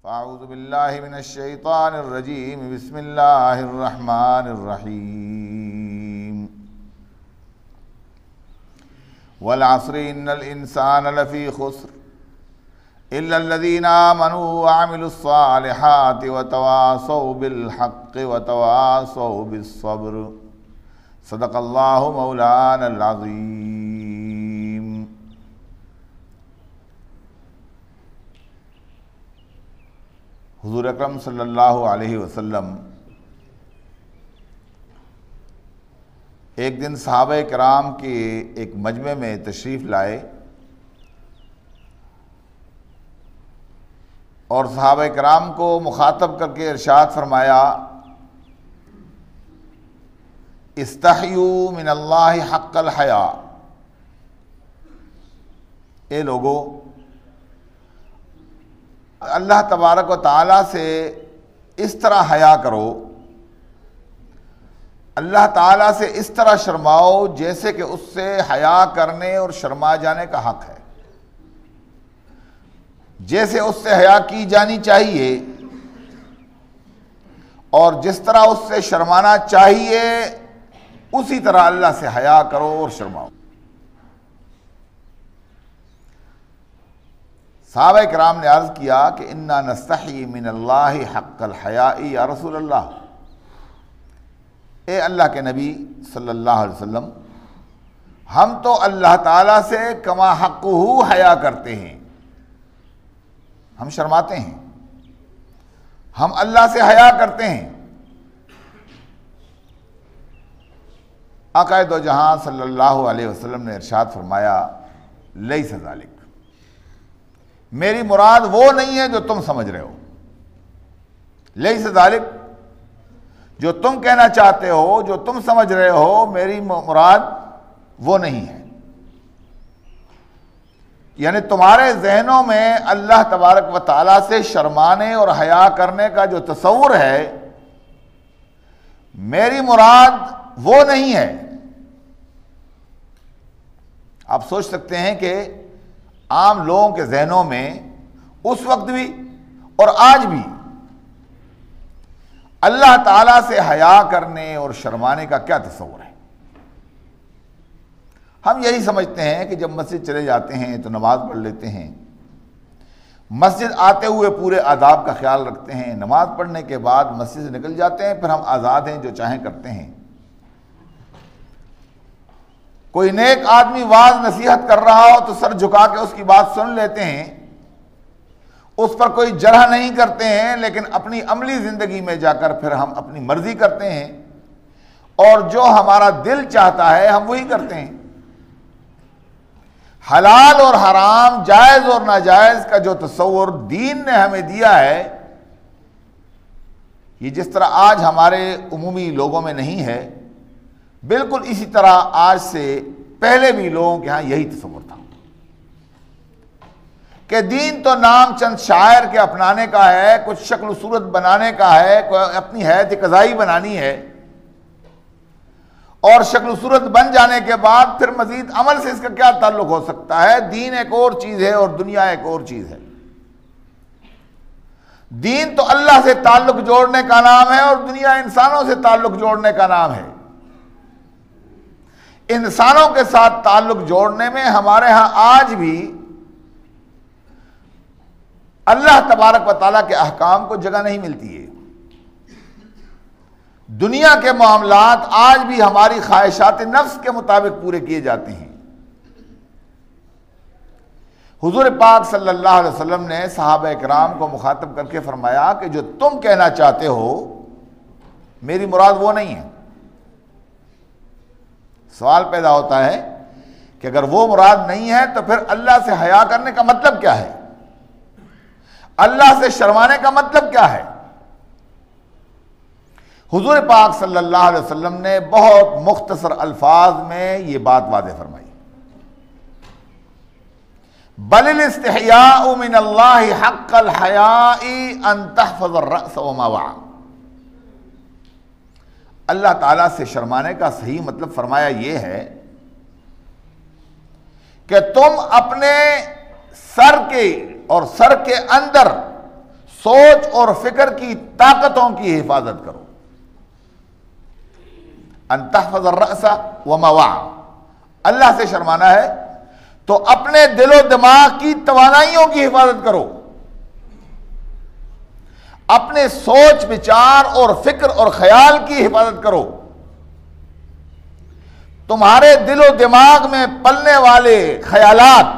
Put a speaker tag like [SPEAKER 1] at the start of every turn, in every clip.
[SPEAKER 1] فاعوذ باللہ من الشیطان الرجیم بسم اللہ الرحمن الرحیم والعصر ان الانسان لفی خسر الا الذین آمنوا وعملوا الصالحات وتواصوا بالحق وتواصوا بالصبر صدق اللہ مولانا العظیم۔ حضور اکرم صلی اللہ علیہ وسلم ایک دن صحابہ کرام کے ایک مجمع میں تشریف لائے اور صحابہ کرام کو مخاطب کر کے ارشاد فرمایا، استحیوا من اللہ حق الحیاء، اے لوگو اللہ تبارک و تعالیٰ سے اس طرح حیا کرو، اللہ تعالیٰ سے اس طرح شرماؤ جیسے کہ اس سے حیا کرنے اور شرما جانے کا حق ہے، جیسے اس سے حیا کی جانی چاہیے اور جس طرح اس سے شرمانا چاہیے اسی طرح اللہ سے حیا کرو اور شرماؤ۔ صحابہ کرام نے عرض کیا کہ انا نستحی من اللہ حق الحیاء یا رسول اللہ، اے اللہ کے نبی صلی اللہ علیہ وسلم، ہم تو اللہ تعالیٰ سے کما حقہ حیا کرتے ہیں، ہم شرماتے ہیں، ہم اللہ سے حیا کرتے ہیں۔ آقا دو جہاں صلی اللہ علیہ وسلم نے ارشاد فرمایا، لیس ذالک، میری مراد وہ نہیں ہے جو تم سمجھ رہے ہو، لیس ذالک، جو تم کہنا چاہتے ہو، جو تم سمجھ رہے ہو، میری مراد وہ نہیں ہے۔ یعنی تمہارے ذہنوں میں اللہ تبارک و تعالیٰ سے شرمانے اور حیا کرنے کا جو تصور ہے، میری مراد وہ نہیں ہے۔ آپ سوچ سکتے ہیں کہ عام لوگوں کے ذہنوں میں اس وقت بھی اور آج بھی اللہ تعالیٰ سے حیا کرنے اور شرمانے کا کیا تصور ہے۔ ہم یہی سمجھتے ہیں کہ جب مسجد چلے جاتے ہیں تو نماز پڑھ لیتے ہیں، مسجد آتے ہوئے پورے آداب کا خیال رکھتے ہیں، نماز پڑھنے کے بعد مسجد سے نکل جاتے ہیں، پھر ہم آزاد ہیں، جو چاہیں کرتے ہیں۔ کوئی نیک آدمی واعظ نصیحت کر رہا ہو تو سر جھکا کے اس کی بات سن لیتے ہیں، اس پر کوئی جرح نہیں کرتے ہیں، لیکن اپنی عملی زندگی میں جا کر پھر ہم اپنی مرضی کرتے ہیں اور جو ہمارا دل چاہتا ہے ہم وہی کرتے ہیں۔ حلال اور حرام، جائز اور ناجائز کا جو تصور دین نے ہمیں دیا ہے، یہ جس طرح آج ہمارے عمومی لوگوں میں نہیں ہے، بالکل اسی طرح آج سے پہلے بھی لوگوں کے ہاں یہی تصور تھا کہ دین تو نام چند شاعر کے اپنانے کا ہے، کچھ شکل و صورت بنانے کا ہے، اپنی حیثیت قضائی بنانی ہے، اور شکل و صورت بن جانے کے بعد پھر مزید عمل سے اس کا کیا تعلق ہو سکتا ہے۔ دین ایک اور چیز ہے اور دنیا ایک اور چیز ہے۔ دین تو اللہ سے تعلق جوڑنے کا نام ہے اور دنیا انسانوں سے تعلق جوڑنے کا نام ہے۔ انسانوں کے ساتھ تعلق جوڑنے میں ہمارے ہاں آج بھی اللہ تبارک و تعالیٰ کے احکام کو جگہ نہیں ملتی ہے۔ دنیا کے معاملات آج بھی ہماری خواہشات نفس کے مطابق پورے کیے جاتے ہیں۔ حضور پاک صلی اللہ علیہ وسلم نے صحابہ کرام کو مخاطب کر کے فرمایا کہ جو تم کہنا چاہتے ہو میری مراد وہ نہیں ہے۔ سوال پیدا ہوتا ہے کہ اگر وہ مراد نہیں ہے تو پھر اللہ سے حیا کرنے کا مطلب کیا ہے، اللہ سے شرمانے کا مطلب کیا ہے۔ حضور پاک صلی اللہ علیہ وسلم نے بہت مختصر الفاظ میں یہ بات واضح فرمائی، بل الاستحیاء من اللہ حق الحیاء ان تحفظ الرأس وما وعى، اللہ تعالیٰ سے شرمانے کا صحیح مطلب فرمایا یہ ہے کہ تم اپنے سر کے اور سر کے اندر سوچ اور فکر کی طاقتوں کی حفاظت کرو. ان تحفظ الرأس وما وعى، اللہ سے شرمانا ہے تو اپنے دل و دماغ کی توانائیوں کی حفاظت کرو، اپنے سوچ بچار اور فکر اور خیال کی حفاظت کرو. تمہارے دل و دماغ میں پلنے والے خیالات،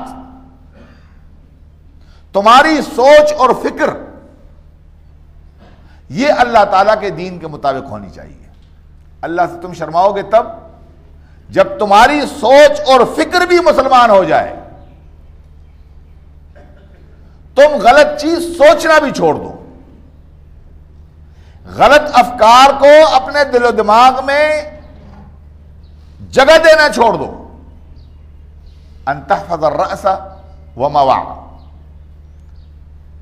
[SPEAKER 1] تمہاری سوچ اور فکر، یہ اللہ تعالیٰ کے دین کے مطابق ہونی چاہیے. اللہ سے تم شرماؤ گے تب جب تمہاری سوچ اور فکر بھی مسلمان ہو جائے. تم غلط چیز سوچنا بھی چھوڑ دو، غلط افکار کو اپنے دل و دماغ میں جگہ دینا چھوڑ دو. ان تحفظ الرأس وما وعى،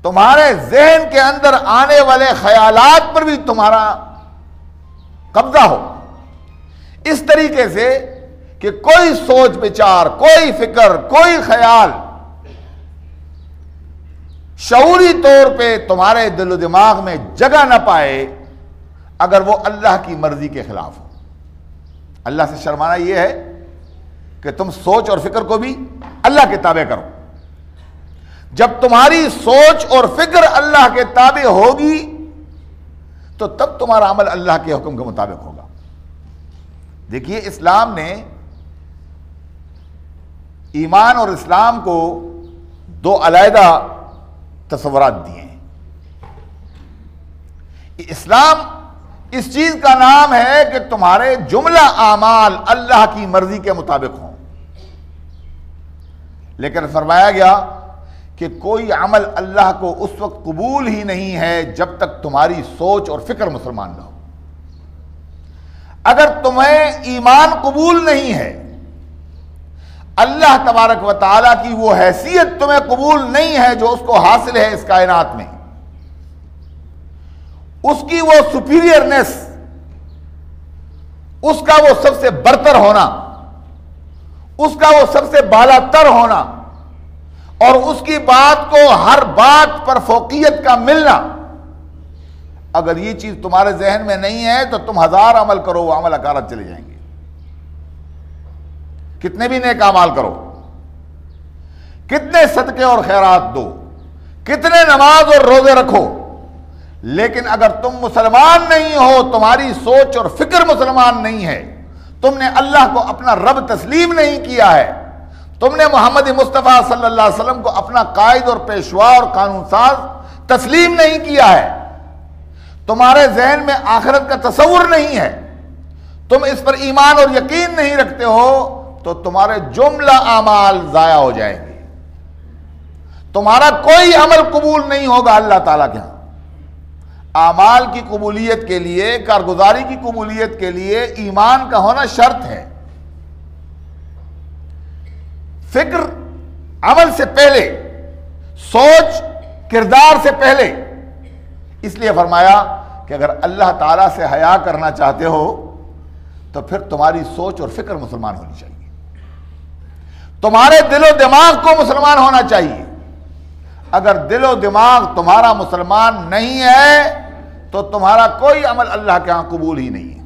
[SPEAKER 1] تمہارے ذہن کے اندر آنے والے خیالات پر بھی تمہارا قبضہ ہو، اس طریقے سے کہ کوئی سوچ بچار، کوئی فکر، کوئی خیال شعوری طور پہ تمہارے دل و دماغ میں جگہ نہ پائے اگر وہ اللہ کی مرضی کے خلاف ہو. اللہ سے شرمانا یہ ہے کہ تم سوچ اور فکر کو بھی اللہ کے تابع کرو. جب تمہاری سوچ اور فکر اللہ کے تابع ہوگی تو تب تمہارا عمل اللہ کے حکم کے مطابق ہوگا. دیکھیے، اسلام نے ایمان اور اسلام کو دو علیحدہ تصورات دیے ہیں. اسلام اس چیز کا نام ہے کہ تمہارے جملہ اعمال اللہ کی مرضی کے مطابق ہوں، لیکن فرمایا گیا کہ کوئی عمل اللہ کو اس وقت قبول ہی نہیں ہے جب تک تمہاری سوچ اور فکر مسلمان نہ ہو. اگر تمہیں ایمان قبول نہیں ہے، اللہ تبارک و تعالیٰ کی وہ حیثیت تمہیں قبول نہیں ہے جو اس کو حاصل ہے اس کائنات میں، اس کی وہ سپیریئرنس، اس کا وہ سب سے برتر ہونا، اس کا وہ سب سے بالا تر ہونا، اور اس کی بات کو ہر بات پر فوقیت کا ملنا، اگر یہ چیز تمہارے ذہن میں نہیں ہے تو تم ہزار عمل کرو وہ عمل اکارت چلے جائیں گے. کتنے بھی نیک اعمال کرو، کتنے صدقے اور خیرات دو، کتنے نماز اور روزے رکھو، لیکن اگر تم مسلمان نہیں ہو، تمہاری سوچ اور فکر مسلمان نہیں ہے، تم نے اللہ کو اپنا رب تسلیم نہیں کیا ہے، تم نے محمد مصطفیٰ صلی اللہ علیہ وسلم کو اپنا قائد اور پیشوا اور قانون ساز تسلیم نہیں کیا ہے، تمہارے ذہن میں آخرت کا تصور نہیں ہے، تم اس پر ایمان اور یقین نہیں رکھتے ہو، تو تمہارے جملہ اعمال ضائع ہو جائیں گے. تمہارا کوئی عمل قبول نہیں ہوگا اللہ تعالیٰ کے ہاں. اعمال کی قبولیت کے لیے، کارگزاری کی قبولیت کے لیے ایمان کا ہونا شرط ہے. فکر عمل سے پہلے، سوچ کردار سے پہلے. اس لیے فرمایا کہ اگر اللہ تعالیٰ سے حیا کرنا چاہتے ہو تو پھر تمہاری سوچ اور فکر مسلمان ہونی چاہیے، تمہارے دل و دماغ کو مسلمان ہونا چاہیے. اگر دل و دماغ تمہارا مسلمان نہیں ہے تو تمہارا کوئی عمل اللہ کے ہاں قبول ہی نہیں ہے.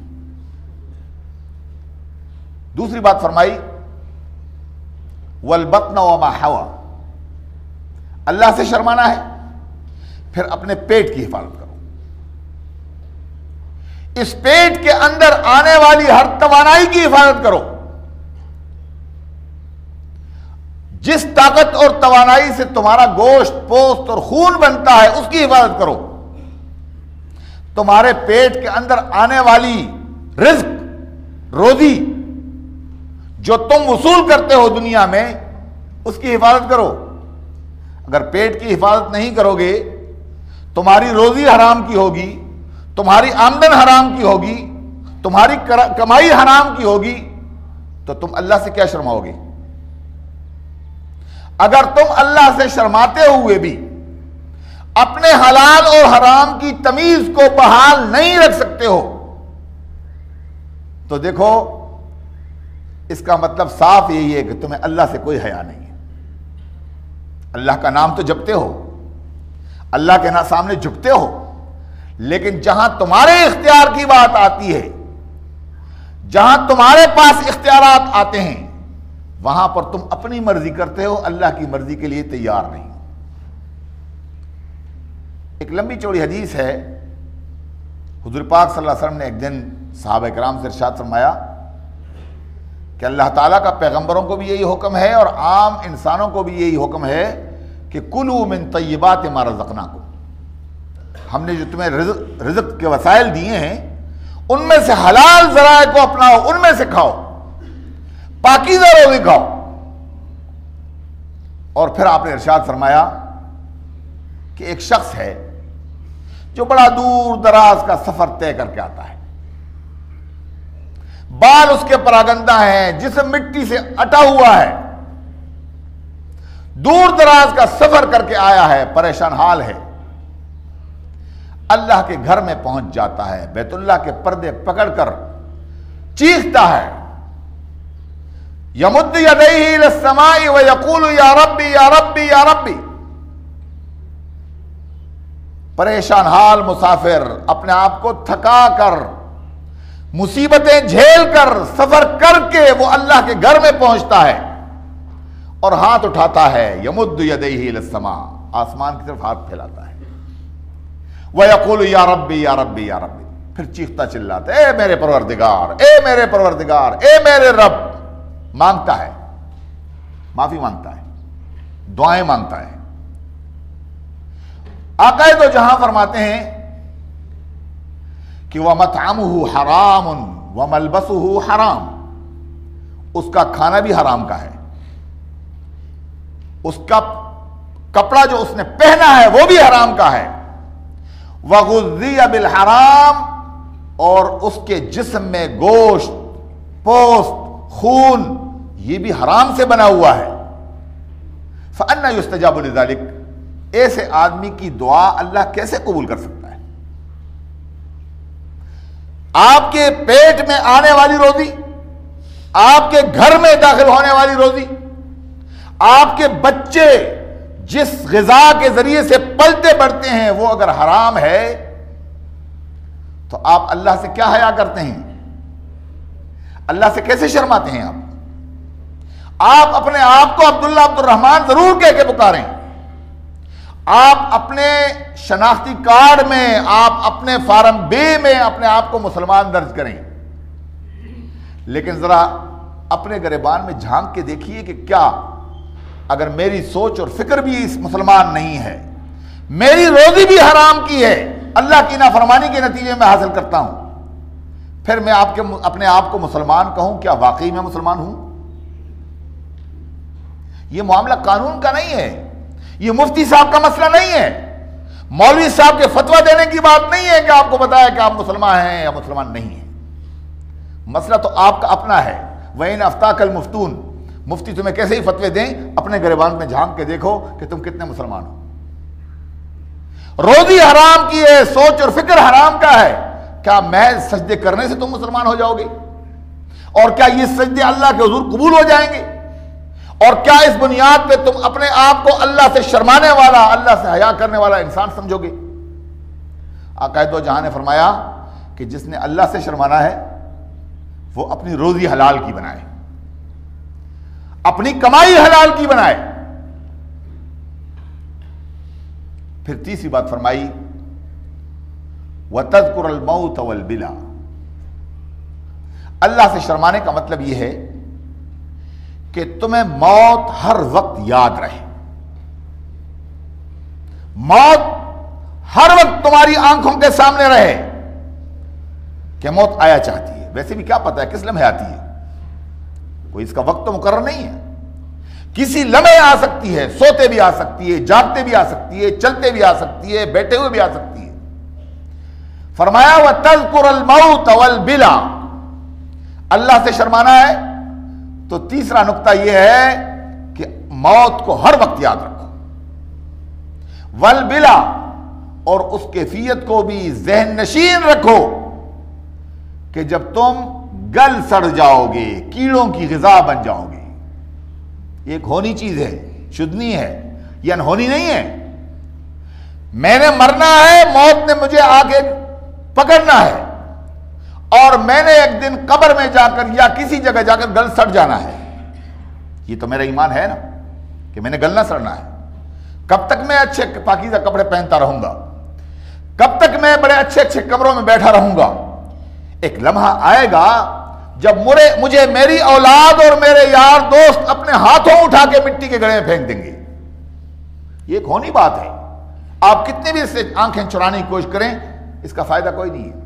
[SPEAKER 1] دوسری بات فرمائی والبطن وما حوى، اللہ سے شرمانا ہے، پھر اپنے پیٹ کی حفاظت کرو. اس پیٹ کے اندر آنے والی ہر توانائی کی حفاظت کرو. جس طاقت اور توانائی سے تمہارا گوشت، پوست اور خون بنتا ہے اس کی حفاظت کرو. تمہارے پیٹ کے اندر آنے والی رزق، روزی جو تم وصول کرتے ہو دنیا میں، اس کی حفاظت کرو. اگر پیٹ کی حفاظت نہیں کرو گے، تمہاری روزی حرام کی ہوگی، تمہاری آمدن حرام کی ہوگی، تمہاری کمائی حرام کی ہوگی، تو تم اللہ سے کیا شرماؤ گے؟ اگر تم اللہ سے شرماتے ہوئے بھی اپنے حلال اور حرام کی تمیز کو بحال نہیں رکھ سکتے ہو تو دیکھو اس کا مطلب صاف یہی ہے کہ تمہیں اللہ سے کوئی حیا نہیں ہے. اللہ کا نام تو جپتے ہو، اللہ کے سامنے جھکتے ہو، لیکن جہاں تمہارے اختیار کی بات آتی ہے، جہاں تمہارے پاس اختیارات آتے ہیں، وہاں پر تم اپنی مرضی کرتے ہو، اللہ کی مرضی کے لیے تیار نہیں۔ ایک لمبی چوڑی حدیث ہے، حضور پاک صلی اللہ علیہ وسلم نے ایک دن صحابہ کرام سے ارشاد فرمایا کہ اللہ تعالیٰ کا پیغمبروں کو بھی یہی حکم ہے اور عام انسانوں کو بھی یہی حکم ہے کہ کلوا من طیبات ما رزقناکم، ہم نے جو تمہیں رزق کے وسائل دیے ہیں ان میں سے حلال ذرائع کو اپناؤ، ان میں سے کھاؤ، پاکیزہ روزی کھاؤ۔ اور پھر آپ نے ارشاد فرمایا کہ ایک شخص ہے جو بڑا دور دراز کا سفر طے کر کے آتا ہے، بال اس کے پراگندہ ہیں، جسم مٹی سے اٹا ہوا ہے، دور دراز کا سفر کر کے آیا ہے، پریشان حال ہے، اللہ کے گھر میں پہنچ جاتا ہے، بیت اللہ کے پردے پکڑ کر چیختا ہے، یمد یدیہ الی السماء ویقول یا ربی یا ربی یا ربی۔ پریشان حال مسافر اپنے آپ کو تھکا کر، مصیبتیں جھیل کر، سفر کر کے وہ اللہ کے گھر میں پہنچتا ہے اور ہاتھ اٹھاتا ہے، یمد یدیہ الی السماء، آسمان کی طرف ہاتھ پھیلاتا ہے، وَيَقُولُ یا ربی یا ربی یا ربی، پھر چیختا چلاتا ہے، اے میرے پروردگار، اے میرے پروردگار، اے میرے رب۔ مانگتا ہے، معافی مانگتا ہے، دعائیں مانگتا ہے۔ آقا دو جہاں فرماتے ہیں کہ وَمَطْعَمُهُ حَرَامٌ وَمَلْبَسُهُ حَرَام، اس کا کھانا بھی حرام کا ہے، اس کا کپڑا جو اس نے پہنا ہے وہ بھی حرام کا ہے، وَغُذِّيَ بِالْحَرَام، اور اس کے جسم میں گوشت، پوست، خون یہ بھی حرام سے بنا ہوا ہے۔ فَأَنَّى يُسْتَجَابُ لِذَلِكَ، ایسے آدمی کی دعا اللہ کیسے قبول کر سکتا ہے؟ آپ کے پیٹ میں آنے والی روزی، آپ کے گھر میں داخل ہونے والی روزی، آپ کے بچے جس غذا کے ذریعے سے پلتے بڑھتے ہیں وہ اگر حرام ہے تو آپ اللہ سے کیا حیا کرتے ہیں؟ اللہ سے کیسے شرماتے ہیں آپ اپنے آپ کو عبداللہ عبد الرحمن ضرور کہہ کے پکاریں، آپ اپنے شناختی کارڈ میں، آپ اپنے فارم بے میں اپنے آپ کو مسلمان درج کریں، لیکن ذرا اپنے گریبان میں جھانک کے دیکھیے کہ کیا اگر میری سوچ اور فکر بھی اس مسلمان نہیں ہے، میری روزی بھی حرام کی ہے، اللہ کی نافرمانی کے نتیجے میں حاصل کرتا ہوں، پھر میں اپنے آپ کو مسلمان کہوں، کیا واقعی میں مسلمان ہوں؟ یہ معاملہ قانون کا نہیں ہے، یہ مفتی صاحب کا مسئلہ نہیں ہے، مولوی صاحب کے فتویٰ دینے کی بات نہیں ہے کہ آپ کو بتایا کہ آپ مسلمان ہیں یا مسلمان نہیں ہیں، مسئلہ تو آپ کا اپنا ہے۔ وَإِنْ أَفْتَاكَ الْمُفْتُونَ، مفتی تمہیں کیسے ہی فتوے دیں، اپنے گریبان میں جھانک کے دیکھو کہ تم کتنے مسلمان ہو۔ روزی حرام کی ہے، سوچ اور فکر حرام کا ہے، کیا محض سجدے کرنے سے تم مسلمان ہو جاؤ گے؟ اور کیا یہ سجدے اللہ کے حضور قبول ہو جائیں گے؟ اور کیا اس بنیاد پہ تم اپنے آپ کو اللہ سے شرمانے والا، اللہ سے حیا کرنے والا انسان سمجھو گے؟ آقا دو جہاں نے فرمایا کہ جس نے اللہ سے شرمانا ہے وہ اپنی روزی حلال کی بنائے، اپنی کمائی حلال کی بنائے۔ پھر تیسری بات فرمائی وَتَذْكُرَ الْمَوْتَ وَالْبِلَا، اللہ سے شرمانے کا مطلب یہ ہے کہ تمہیں موت ہر وقت یاد رہے، موت ہر وقت تمہاری آنکھوں کے سامنے رہے کہ موت آیا چاہتی ہے۔ ویسے بھی کیا پتا ہے کس لمحے آتی ہے، کوئی اس کا وقت تو مقرر نہیں ہے، کسی لمحے آ سکتی ہے، سوتے بھی آ سکتی ہے، جاگتے بھی آ سکتی ہے، چلتے بھی آ سکتی ہے، بیٹھے ہوئے بھی آ سکتی ہے۔ فرمایا وَتَذْكُرَ الْمَوْتَ وَالْبِلَا، اللہ سے شرمانا ہے تو تیسرا نقطہ یہ ہے کہ موت کو ہر وقت یاد رکھو، والبلا، اور اس کیفیت کو بھی ذہن نشین رکھو کہ جب تم گل سڑ جاؤ گے، کیڑوں کی غذا بن جاؤ گے۔ ایک ہونی چیز ہے، شدنی ہے، یہ انہونی نہیں ہے۔ میں نے مرنا ہے، موت نے مجھے آگے پکڑنا ہے، اور میں نے ایک دن قبر میں جا کر یا کسی جگہ جا کر گل سڑ جانا ہے۔ یہ تو میرا ایمان ہے نا کہ میں نے گلنا سڑنا ہے۔ کب تک میں اچھے پاکیزہ کپڑے پہنتا رہوں گا؟ کب تک میں بڑے اچھے اچھے کمروں میں بیٹھا رہوں گا؟ ایک لمحہ آئے گا جب مجھے میری اولاد اور میرے یار دوست اپنے ہاتھوں اٹھا کے مٹی کے گڑھے میں پھینک دیں گے۔ یہ ایک ہونی بات ہے، آپ کتنے بھی اس سے آنکھیں چرانے کی کوشش کریں، اس کا فائدہ کوئی نہیں ہے۔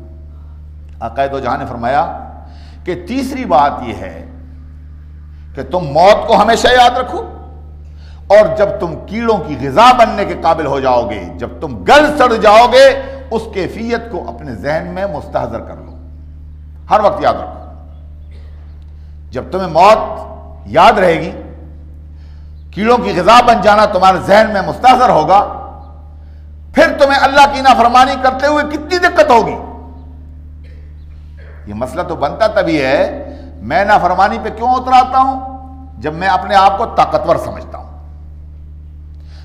[SPEAKER 1] آقا دو جہاں نے فرمایا کہ تیسری بات یہ ہے کہ تم موت کو ہمیشہ یاد رکھو، اور جب تم کیڑوں کی غذا بننے کے قابل ہو جاؤ گے، جب تم گل سڑ جاؤ گے، اس کیفیت کو اپنے ذہن میں مستحضر کر لو، ہر وقت یاد رکھو۔ جب تمہیں موت یاد رہے گی، کیڑوں کی غذا بن جانا تمہارے ذہن میں مستحضر ہوگا، پھر تمہیں اللہ کی نافرمانی کرتے ہوئے کتنی دقت ہوگی۔ یہ مسئلہ تو بنتا تبھی ہے، میں نافرمانی پہ کیوں اتراتا ہوں؟ جب میں اپنے آپ کو طاقتور سمجھتا ہوں،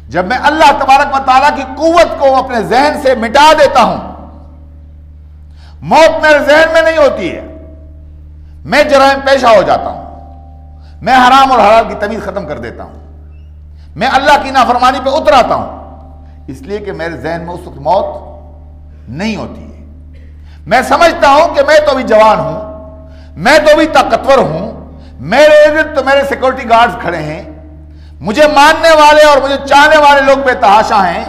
[SPEAKER 1] جب میں اللہ تبارک و تعالیٰ کی قوت کو اپنے ذہن سے مٹا دیتا ہوں۔ موت میرے ذہن میں نہیں ہوتی ہے، میں جرائم پیشہ ہو جاتا ہوں، میں حرام اور حلال کی تمیز ختم کر دیتا ہوں، میں اللہ کی نافرمانی پہ اتر آتا ہوں، اس لیے کہ میرے ذہن میں اس وقت موت نہیں ہوتی ہے۔ میں سمجھتا ہوں کہ میں تو ابھی جوان ہوں، میں تو ابھی طاقتور ہوں، میرے ارد تو میرے سیکورٹی گارڈز کھڑے ہیں، مجھے ماننے والے اور مجھے چاہنے والے لوگ بے تحاشا ہیں،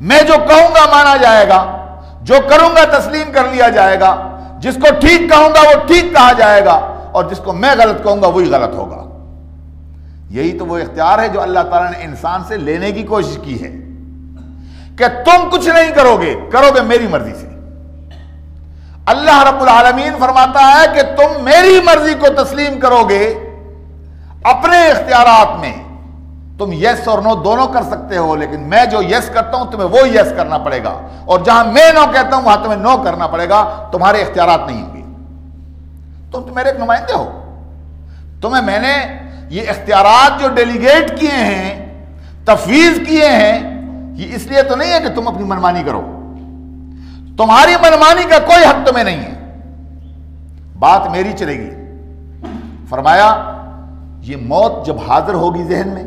[SPEAKER 1] میں جو کہوں گا مانا جائے گا، جو کروں گا تسلیم کر لیا جائے گا، جس کو ٹھیک کہوں گا وہ ٹھیک کہا جائے گا، اور جس کو میں غلط کہوں گا وہی غلط ہوگا۔ یہی تو وہ اختیار ہے جو اللہ تعالیٰ نے انسان سے لینے کی کوشش کی ہے کہ تم کچھ نہیں کرو گے میری مرضی سے۔ اللہ رب العالمین فرماتا ہے کہ تم میری مرضی کو تسلیم کرو گے، اپنے اختیارات میں تم یس اور نو دونوں کر سکتے ہو، لیکن میں جو یس کرتا ہوں تمہیں وہ یس کرنا پڑے گا، اور جہاں میں نو کہتا ہوں وہاں تمہیں نو کرنا پڑے گا، تمہارے اختیارات نہیں ہوں گے۔ تم تو میرے ایک نمائندے ہو، تمہیں میں نے یہ اختیارات جو ڈیلیگیٹ کیے ہیں، تفویض کیے ہیں، یہ اس لیے تو نہیں ہے کہ تم اپنی منمانی کرو، تمہاری منمانی کا کوئی حق تمہیں نہیں ہے، بات میری چلے گی۔ فرمایا یہ موت جب حاضر ہوگی ذہن میں،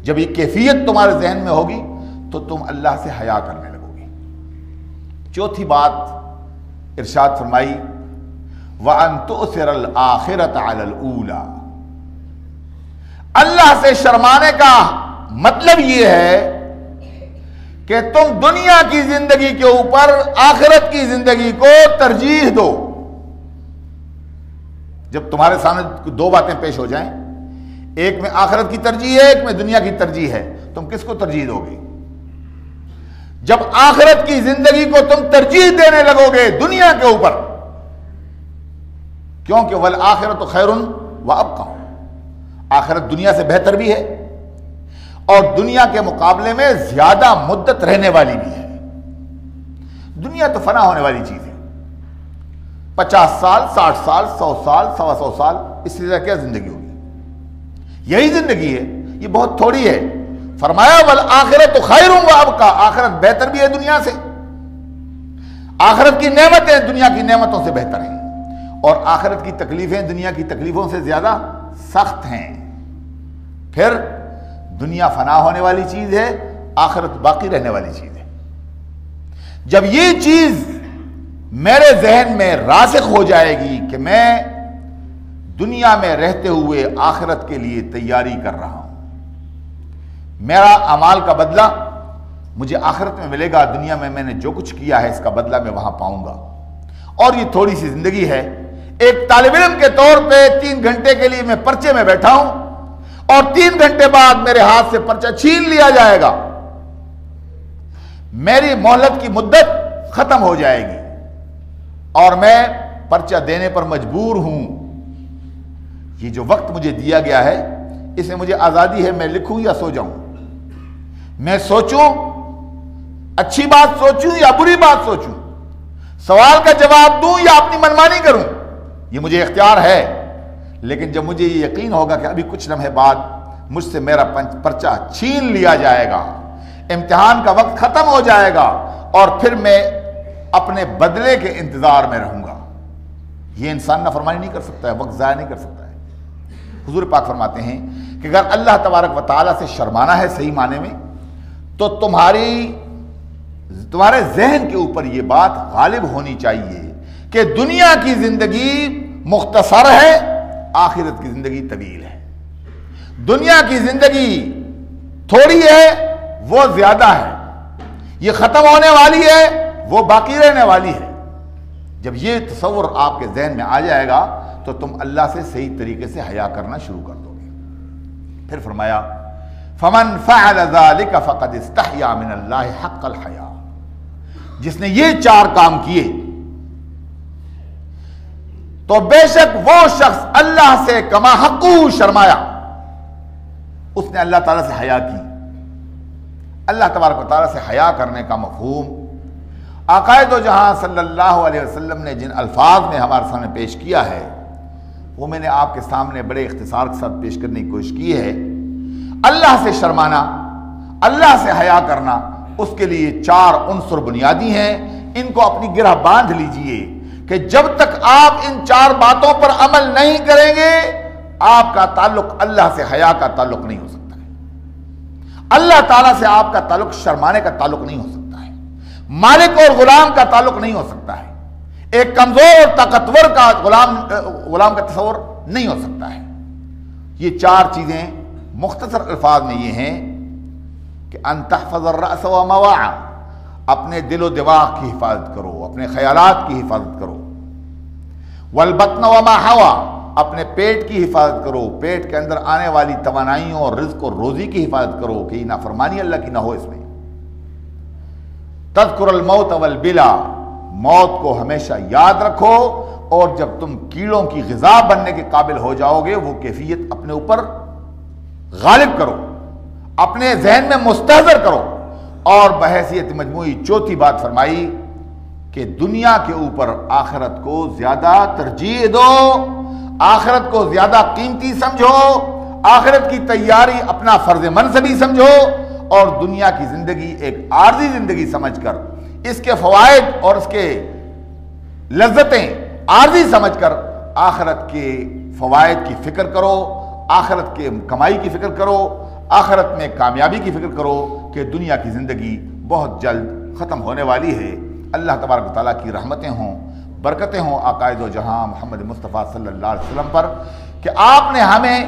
[SPEAKER 1] جب یہ کیفیت تمہارے ذہن میں ہوگی تو تم اللہ سے حیا کرنے لگو گی۔ چوتھی بات ارشاد فرمائی وَأَن تُؤْثِرَ الْآخِرَةَ عَلَى الْأُولَى۔ اللہ سے شرمانے کا مطلب یہ ہے کہ تم دنیا کی زندگی کے اوپر آخرت کی زندگی کو ترجیح دو۔ جب تمہارے سامنے دو باتیں پیش ہو جائیں، ایک میں آخرت کی ترجیح ہے، ایک میں دنیا کی ترجیح ہے، تم کس کو ترجیح دو گے؟ جب آخرت کی زندگی کو تم ترجیح دینے لگو گے دنیا کے اوپر، کیونکہ وَالْآخِرَةُ خَيْرٌ وَأَبْقَىٰ، آخرت دنیا سے بہتر بھی ہے اور دنیا کے مقابلے میں زیادہ مدت رہنے والی بھی ہے۔ دنیا تو فنا ہونے والی چیز ہے، 50 سال، 60 سال، 100 سال، 125 سال، اس سے کیا زندگی ہوگی؟ یہی زندگی ہے، یہ بہت تھوڑی ہے۔ فرمایا وَالْآخِرَةُ خَيْرٌ وَأَبْقَىٰ، آخرت بہتر بھی ہے دنیا سے، آخرت کی نعمتیں دنیا کی نعمتوں سے بہتر ہیں، اور آخرت کی تکلیفیں دنیا کی تکلیفوں سے زیادہ سخت ہیں۔ پھر دنیا فنا ہونے والی چیز ہے، آخرت باقی رہنے والی چیز ہے۔ جب یہ چیز میرے ذہن میں راسخ ہو جائے گی کہ میں دنیا میں رہتے ہوئے آخرت کے لیے تیاری کر رہا ہوں، میرا اعمال کا بدلہ مجھے آخرت میں ملے گا، دنیا میں میں نے جو کچھ کیا ہے اس کا بدلہ میں وہاں پاؤں گا، اور یہ تھوڑی سی زندگی ہے۔ ایک طالب علم کے طور پہ 3 گھنٹے کے لیے میں پرچے میں بیٹھا ہوں، اور 3 گھنٹے بعد میرے ہاتھ سے پرچہ چھین لیا جائے گا، میری مہلت کی مدت ختم ہو جائے گی اور میں پرچہ دینے پر مجبور ہوں۔ یہ جو وقت مجھے دیا گیا ہے اس میں مجھے آزادی ہے، میں لکھوں یا سو جاؤں، میں سوچوں، اچھی بات سوچوں یا بری بات سوچوں، سوال کا جواب دوں یا اپنی منمانی کروں، یہ مجھے اختیار ہے۔ لیکن جب مجھے یہ یقین ہوگا کہ ابھی کچھ لمحے بعد مجھ سے میرا پرچہ چھین لیا جائے گا، امتحان کا وقت ختم ہو جائے گا اور پھر میں اپنے بدلے کے انتظار میں رہوں گا۔ یہ انسان نافرمانی نہیں کر سکتا ہے، وقت ضائع نہیں کر سکتا ہے۔ حضور پاک فرماتے ہیں کہ اگر اللہ تبارک و تعالیٰ سے شرمانا ہے صحیح معنی میں، تو تمہارے ذہن کے اوپر یہ بات غالب ہونی چاہیے کہ دنیا کی زندگی مختصر ہے، آخرت کی زندگی طویل ہے۔ دنیا کی زندگی تھوڑی ہے، وہ زیادہ ہے، یہ ختم ہونے والی ہے، وہ باقی رہنے والی ہے۔ جب یہ تصور آپ کے ذہن میں آ جائے گا تو تم اللہ سے صحیح طریقے سے حیا کرنا شروع کر دو گے۔ پھر فرمایا فَمَنْ فَعَلَ ذَلِكَ فَقَدْ اسْتَحْيَا مِنَ اللَّهِ حَقَّ الْحَيَاءِ، جس نے یہ 4 کام کیے تو بے شک وہ شخص اللہ سے کما حقہ شرمایا، اس نے اللہ تعالیٰ سے حیا کی۔ اللہ تبارک و تعالیٰ سے حیا کرنے کا مفہوم آقائے دو جہاں صلی اللہ علیہ وسلم نے جن الفاظ میں ہمارے سامنے پیش کیا ہے، وہ میں نے آپ کے سامنے بڑے اختصار کے ساتھ پیش کرنے کی کوشش کی ہے۔ اللہ سے شرمانا، اللہ سے حیا کرنا، اس کے لیے 4 عنصر بنیادی ہیں۔ ان کو اپنی گرہ باندھ لیجئے کہ جب تک آپ ان 4 باتوں پر عمل نہیں کریں گے، آپ کا تعلق اللہ سے حیا کا تعلق نہیں ہو سکتا ہے۔ اللہ تعالیٰ سے آپ کا تعلق شرمانے کا تعلق نہیں ہو سکتا ہے۔ مالک اور غلام کا تعلق نہیں ہو سکتا ہے۔ ایک کمزور اور طاقتور کا غلام کا تصور نہیں ہو سکتا ہے۔ یہ 4 چیزیں مختصر الفاظ میں یہ ہیں کہ ان تحفظ الرأس وما وعى، اپنے دل و دماغ کی حفاظت کرو، اپنے خیالات کی حفاظت کرو۔ والبطن وما حوى، اپنے پیٹ کی حفاظت کرو، پیٹ کے اندر آنے والی توانائیوں اور رزق اور روزی کی حفاظت کرو کہ نافرمانی اللہ کی نہ ہو اس میں۔ تذکر الموت والبلا، موت کو ہمیشہ یاد رکھو، اور جب تم کیڑوں کی غذا بننے کے قابل ہو جاؤ گے وہ کیفیت اپنے اوپر غالب کرو، اپنے ذہن میں مستحضر کرو۔ اور بحیثیت مجموعی 4تھی بات فرمائی کہ دنیا کے اوپر آخرت کو زیادہ ترجیح دو، آخرت کو زیادہ قیمتی سمجھو، آخرت کی تیاری اپنا فرض منصبی سمجھو، اور دنیا کی زندگی ایک عارضی زندگی سمجھ کر، اس کے فوائد اور اس کے لذتیں عارضی سمجھ کر آخرت کے فوائد کی فکر کرو، آخرت کے کمائی کی فکر کرو، آخرت میں کامیابی کی فکر کرو کہ دنیا کی زندگی بہت جلد ختم ہونے والی ہے۔ اللہ تبارک و تعالیٰ کی رحمتیں ہوں، برکتیں ہوں عقائد و جہاں محمد مصطفیٰ صلی اللہ علیہ وسلم پر کہ آپ نے ہمیں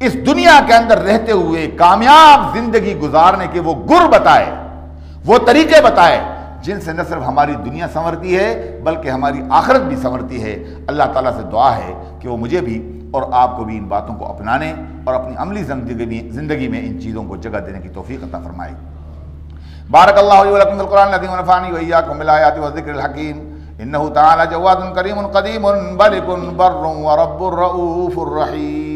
[SPEAKER 1] اس دنیا کے اندر رہتے ہوئے کامیاب زندگی گزارنے کے وہ گر بتائے، وہ طریقے بتائے جن سے نہ صرف ہماری دنیا سنورتی ہے بلکہ ہماری آخرت بھی سنورتی ہے۔ اللہ تعالیٰ سے دعا ہے کہ وہ مجھے بھی اور آپ کو بھی ان باتوں کو اپنانے اور اپنی عملی زندگی میں ان چیزوں کو جگہ دینے کی توفیق عطا فرمائے۔ بارک اللہ علی ولکم فی القرآن العظیم ونفعنی وإیاکم بالآیات والذکر الحکیم، انہ تعالی جواد کریم قدیم ملک بر ورب الرؤوف الرحیم۔